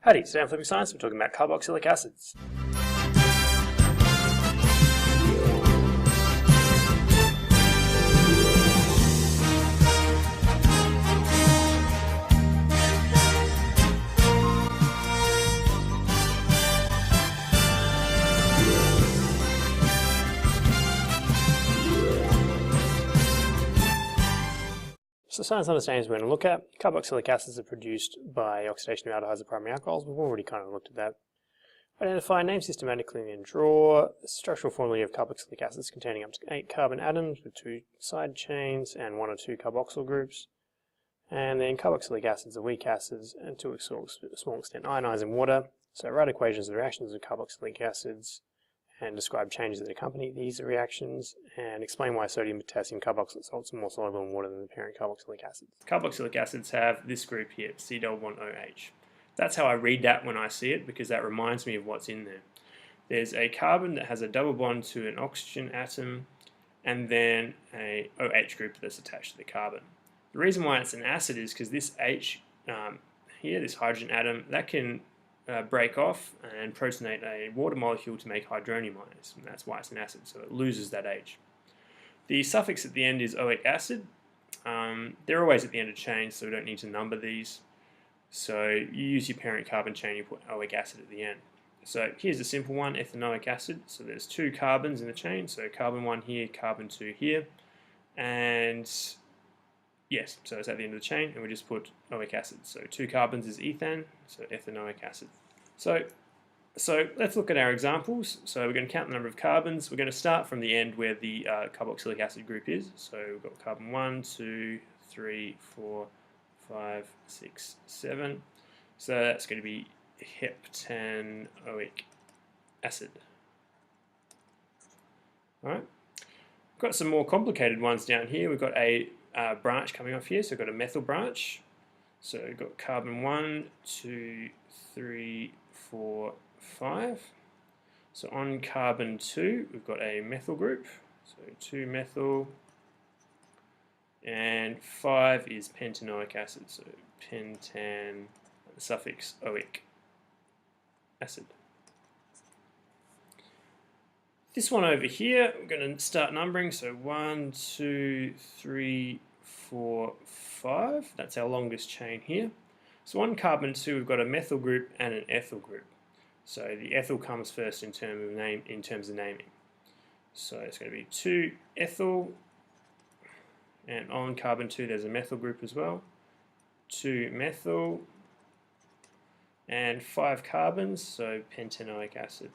Howdy, today on Flippin Science we're talking about carboxylic acids. So science understands we're going to look at carboxylic acids are produced by oxidation of aldehydes of primary alcohols. We've already kind of looked at that. Identify, name systematically, and draw the structural formula of carboxylic acids containing up to 8 carbon atoms with 2 side chains and 1 or 2 carboxyl groups. And then carboxylic acids are weak acids and to a small extent ionized in water. So write equations of the reactions of carboxylic acids and describe changes that accompany these reactions, and explain why sodium, potassium, carboxylate salts are more soluble in water than the parent carboxylic acids. Carboxylic acids have this group here, C-double-bond-OH. That's how I read that when I see it, because that reminds me of what's in there. There's a carbon that has a double bond to an oxygen atom, and then a OH group that's attached to the carbon. The reason why it's an acid is because this H here, this hydrogen atom, that can break off and protonate a water molecule to make hydronium ions, and that's why it's an acid, so it loses that H. The suffix at the end is oic acid. They're always at the end of chains, so we don't need to number these. So you use your parent carbon chain, you put oic acid at the end. So here's a simple one, ethanoic acid. So there's 2 carbons in the chain, so carbon 1 here, carbon 2 here, and yes, so it's at the end of the chain, and we just put oic acid. So 2 carbons is ethane, so ethanoic acid. So let's look at our examples. So we're going to count the number of carbons. We're going to start from the end where the carboxylic acid group is. So we've got carbon 1, 2, 3, 4, 5, 6, 7. So that's going to be heptanoic acid. Alright. We've got some more complicated ones down here. We've got a branch coming off here, so we've got a methyl branch. So we've got carbon 1, 2, 3, 4, 5. So on carbon 2, we've got a methyl group. So 2 methyl, and 5 is pentanoic acid. So pentan, the suffix oic acid. This one over here, we're going to start numbering, so 1, 2, 3, 4, 5, that's our longest chain here. So on carbon 2 we've got a methyl group and an ethyl group. So the ethyl comes first in terms of naming. So it's going to be 2 ethyl, and on carbon 2 there's a methyl group as well. 2 methyl, and 5 carbons, so pentanoic acid.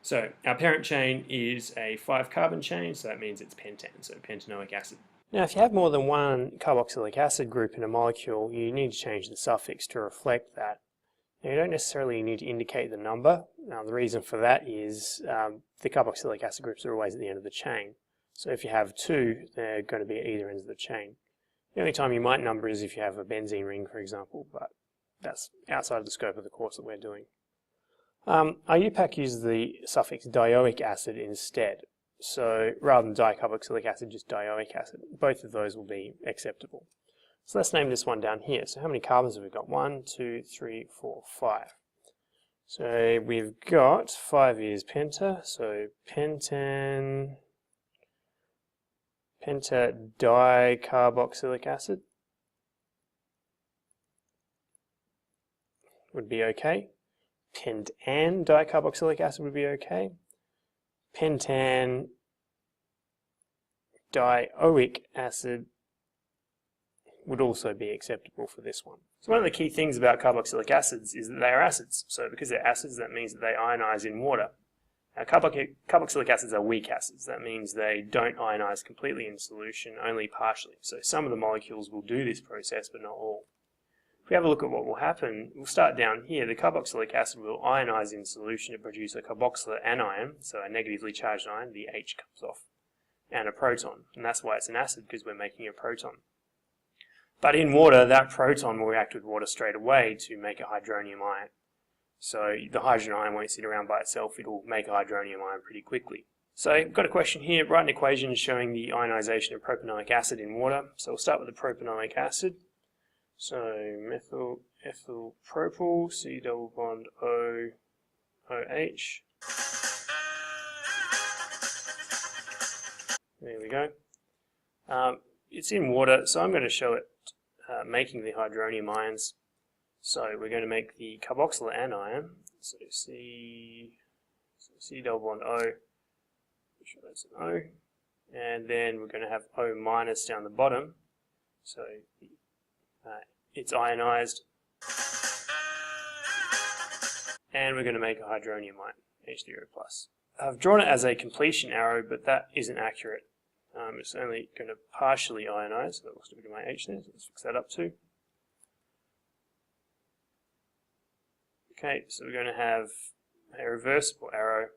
So our parent chain is a 5 carbon chain, so that means it's pentan, so pentanoic acid. Now if you have more than one carboxylic acid group in a molecule, you need to change the suffix to reflect that. Now you don't necessarily need to indicate the number. Now the reason for that is the carboxylic acid groups are always at the end of the chain. So if you have 2, they're going to be at either ends of the chain. The only time you might number is if you have a benzene ring, for example, but that's outside of the scope of the course that we're doing. Our UPAC uses the suffix dioic acid instead. So rather than dicarboxylic acid, just dioic acid. Both of those will be acceptable. So let's name this one down here. So how many carbons have we got? 1, 2, 3, 4, 5. So we've got 5 is penta, so penta dicarboxylic acid would be okay. Pentan dicarboxylic acid would be okay. Pentan dioic acid would also be acceptable for this one. So one of the key things about carboxylic acids is that they are acids. So because they're acids, that means that they ionize in water. Now carboxylic acids are weak acids. That means they don't ionize completely in solution, only partially. So some of the molecules will do this process, but not all. If we have a look at what will happen, we'll start down here. The carboxylic acid will ionize in solution to produce a carboxylate anion, so a negatively charged ion, the H comes off, and a proton. And that's why it's an acid, because we're making a proton. But in water, that proton will react with water straight away to make a hydronium ion. So the hydrogen ion won't sit around by itself, it'll make a hydronium ion pretty quickly. So I've got a question here. Write an equation showing the ionization of propanoic acid in water. So we'll start with the propanoic acid. So methyl ethyl propyl, C double bond O, OH. There we go. It's in water, so I'm going to show it making the hydronium ions. So we're going to make the carboxyl anion. So C double bond O. Sure that's an O. And then we're going to have O minus down the bottom. So it's ionized. And we're going to make a hydronium ion, H0 plus. I've drawn it as a completion arrow, but that isn't accurate. It's only going to partially ionize. So that looks a bit of my H there. So let's fix that up too. Okay, so we're going to have a reversible arrow,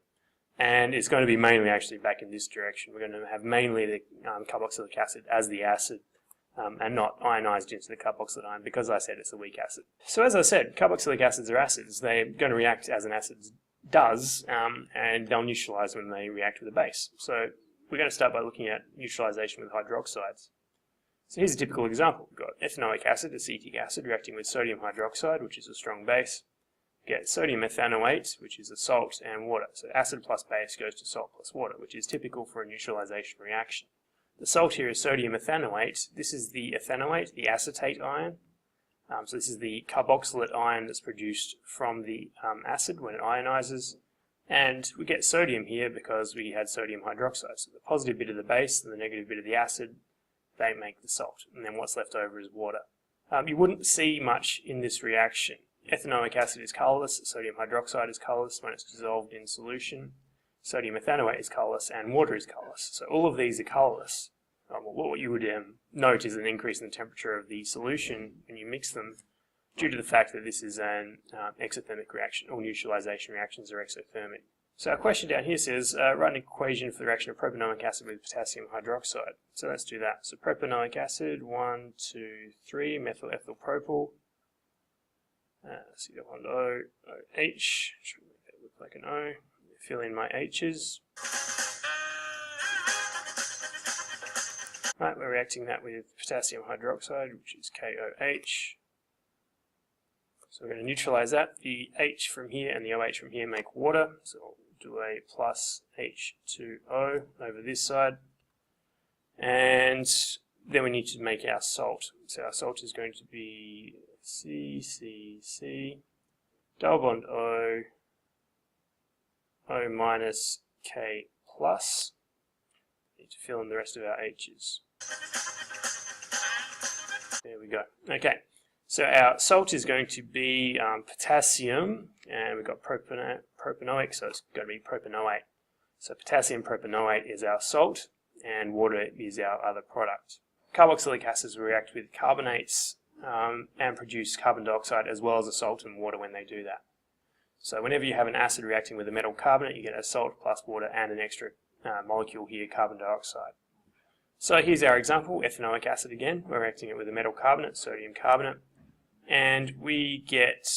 and it's going to be mainly actually back in this direction. We're going to have mainly the carboxylic acid as the acid, and not ionized into the carboxylate ion, because I said it's a weak acid. So as I said, carboxylic acids are acids. They're going to react as an acid does, and they'll neutralize when they react with a base. So we're going to start by looking at neutralization with hydroxides. So here's a typical example. We've got ethanoic acid, acetic acid, reacting with sodium hydroxide, which is a strong base. We get sodium ethanoate, which is a salt, and water. So acid plus base goes to salt plus water, which is typical for a neutralization reaction. The salt here is sodium ethanoate. This is the ethanoate, the acetate ion. So this is the carboxylate ion that's produced from the acid when it ionizes. And we get sodium here because we had sodium hydroxide. So the positive bit of the base and the negative bit of the acid, they make the salt. And then what's left over is water. You wouldn't see much in this reaction. Ethanoic acid is colourless, sodium hydroxide is colourless when it's dissolved in solution. Sodium ethanoate is colourless, and water is colourless. So all of these are colourless. What you would note is an increase in the temperature of the solution when you mix them, due to the fact that this is an exothermic reaction. All neutralization reactions are exothermic. So our question down here says, write an equation for the reaction of propanoic acid with potassium hydroxide. So let's do that. So propanoic acid, 1, 2, 3, methyl ethyl propyl, C double bond O, OH, should make that look like an O. Fill in my H's. Right, we're reacting that with potassium hydroxide, which is KOH. So we're going to neutralize that. The H from here and the OH from here make water, so we'll do a plus H2O over this side. And then we need to make our salt. So our salt is going to be C, double bond O, O minus K plus. Need to fill in the rest of our H's. There we go. Okay, so our salt is going to be potassium, and we've got propanoic, so it's going to be propanoate. So potassium propanoate is our salt, and water is our other product. Carboxylic acids will react with carbonates and produce carbon dioxide as well as a salt and water when they do that. So whenever you have an acid reacting with a metal carbonate, you get a salt plus water and an extra molecule here, carbon dioxide. So here's our example, ethanoic acid again. We're reacting it with a metal carbonate, sodium carbonate, and we get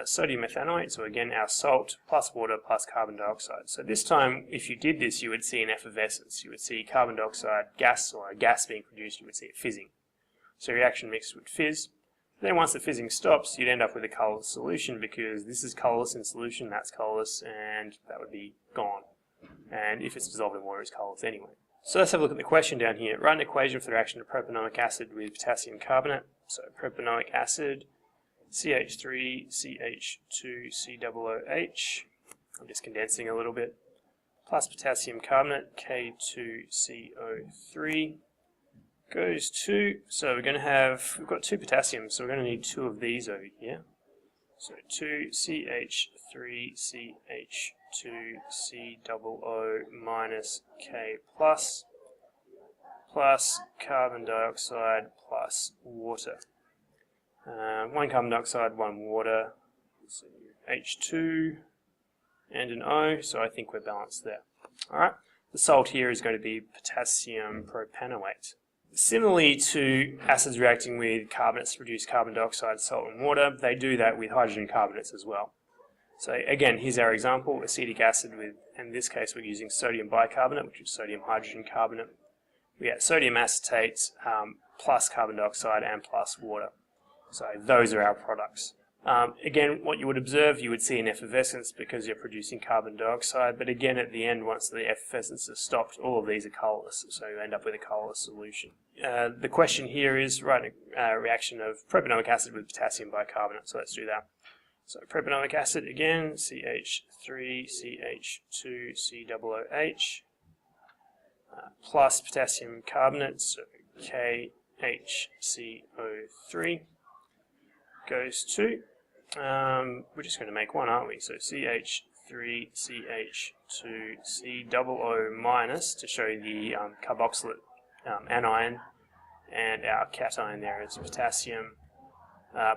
sodium ethanoate, so again our salt plus water plus carbon dioxide. So this time, if you did this, you would see an effervescence. You would see carbon dioxide gas, or a gas being produced, you would see it fizzing. So reaction mix would fizz. Then once the fizzing stops, you'd end up with a colourless solution, because this is colourless in solution, that's colourless, and that would be gone. And if it's dissolved in water, it's colourless anyway. So let's have a look at the question down here. Write an equation for the reaction of propanoic acid with potassium carbonate. So propanoic acid, CH3, CH2, COOH. I'm just condensing a little bit. Plus potassium carbonate, K2CO3. Goes to, so we're going to have, we've got 2 potassiums, so we're going to need 2 of these over here. So 2 CH3 CH2 COO minus K plus carbon dioxide plus water. 1 carbon dioxide, 1 water, so H2 and an O, so I think we're balanced there. Alright, the salt here is going to be potassium propanoate. Similarly to acids reacting with carbonates to produce carbon dioxide, salt and water, they do that with hydrogen carbonates as well. So again, here's our example, acetic acid with, in this case we're using sodium bicarbonate, which is sodium hydrogen carbonate. We get sodium acetate plus carbon dioxide and plus water. So those are our products. Again, what you would observe, you would see an effervescence because you're producing carbon dioxide, but again at the end, once the effervescence is stopped, all of these are colourless, so you end up with a colourless solution. The question here is, write a reaction of propanoic acid with potassium bicarbonate, so let's do that. So propanoic acid again, CH3CH2COOH, plus potassium carbonate, so KHCO3, goes to, we're just going to make one, aren't we? So CH3CH2COO minus to show the carboxylate anion, and our cation there is potassium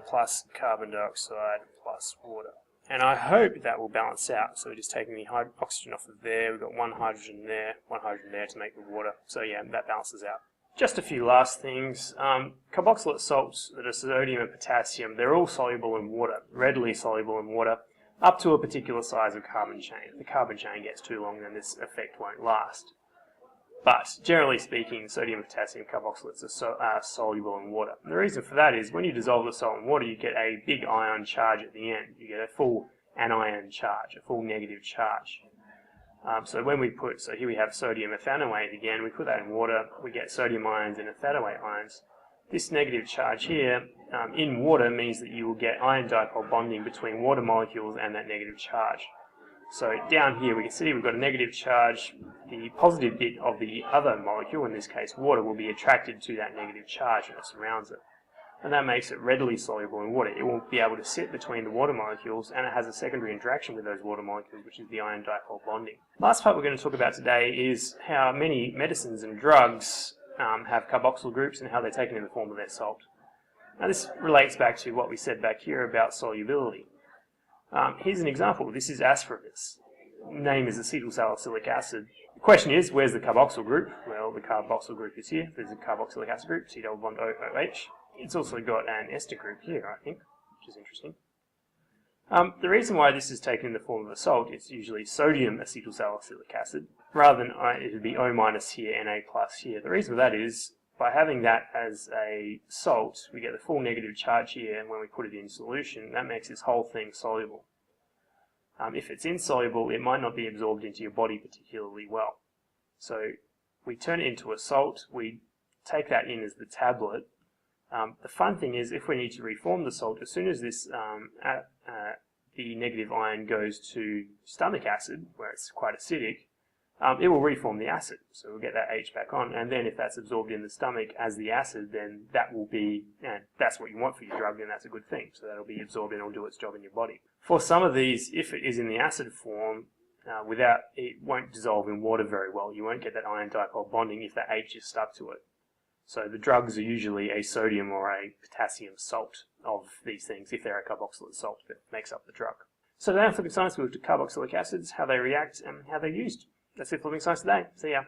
plus carbon dioxide plus water. And I hope that will balance out. So we're just taking the oxygen off of there, we've got one hydrogen there to make the water. So yeah, that balances out. Just a few last things. Carboxylate salts that are sodium and potassium, they're all soluble in water, readily soluble in water, up to a particular size of carbon chain. If the carbon chain gets too long, then this effect won't last. But generally speaking, sodium and potassium carboxylates are soluble in water. And the reason for that is when you dissolve the salt in water, you get a big ion charge at the end. You get a full anion charge, a full negative charge. So when we put, so here we have sodium ethanoate again, we put that in water, we get sodium ions and ethanoate ions. This negative charge here in water means that you will get ion-dipole bonding between water molecules and that negative charge. So down here we can see we've got a negative charge. The positive bit of the other molecule, in this case water, will be attracted to that negative charge that surrounds it. And that makes it readily soluble in water. It won't be able to sit between the water molecules, and it has a secondary interaction with those water molecules, which is the ion-dipole bonding. Last part we're going to talk about today is how many medicines and drugs have carboxyl groups and how they're taken in the form of their salt. Now this relates back to what we said back here about solubility. Here's an example. This is asparagus. Name is acetyl salicylic acid. The question is, where's the carboxyl group? Well, the carboxyl group is here. There's a carboxylic acid group, C double bond OOH. It's also got an ester group here, I think, which is interesting. The reason why this is taken in the form of a salt is usually sodium acetyl salicylic acid, rather than it would be O minus here, Na plus here. The reason for that is, by having that as a salt, we get the full negative charge here, and when we put it in solution, that makes this whole thing soluble. If it's insoluble, it might not be absorbed into your body particularly well. So we turn it into a salt, we take that in as the tablet. The fun thing is, if we need to reform the salt, as soon as this the negative ion goes to stomach acid, where it's quite acidic, it will reform the acid. So we'll get that H back on, and then if that's absorbed in the stomach as the acid, then that will be, that's what you want for your drug, then that's a good thing. So that'll be absorbed and it'll do its job in your body. For some of these, if it is in the acid form, it won't dissolve in water very well. You won't get that ion-dipole bonding if that H is stuck to it. So the drugs are usually a sodium or a potassium salt of these things, if they're a carboxylate salt that makes up the drug. So today on Flippin Science, we looked at carboxylic acids, how they react, and how they're used. That's it for Flippin Science today. See ya.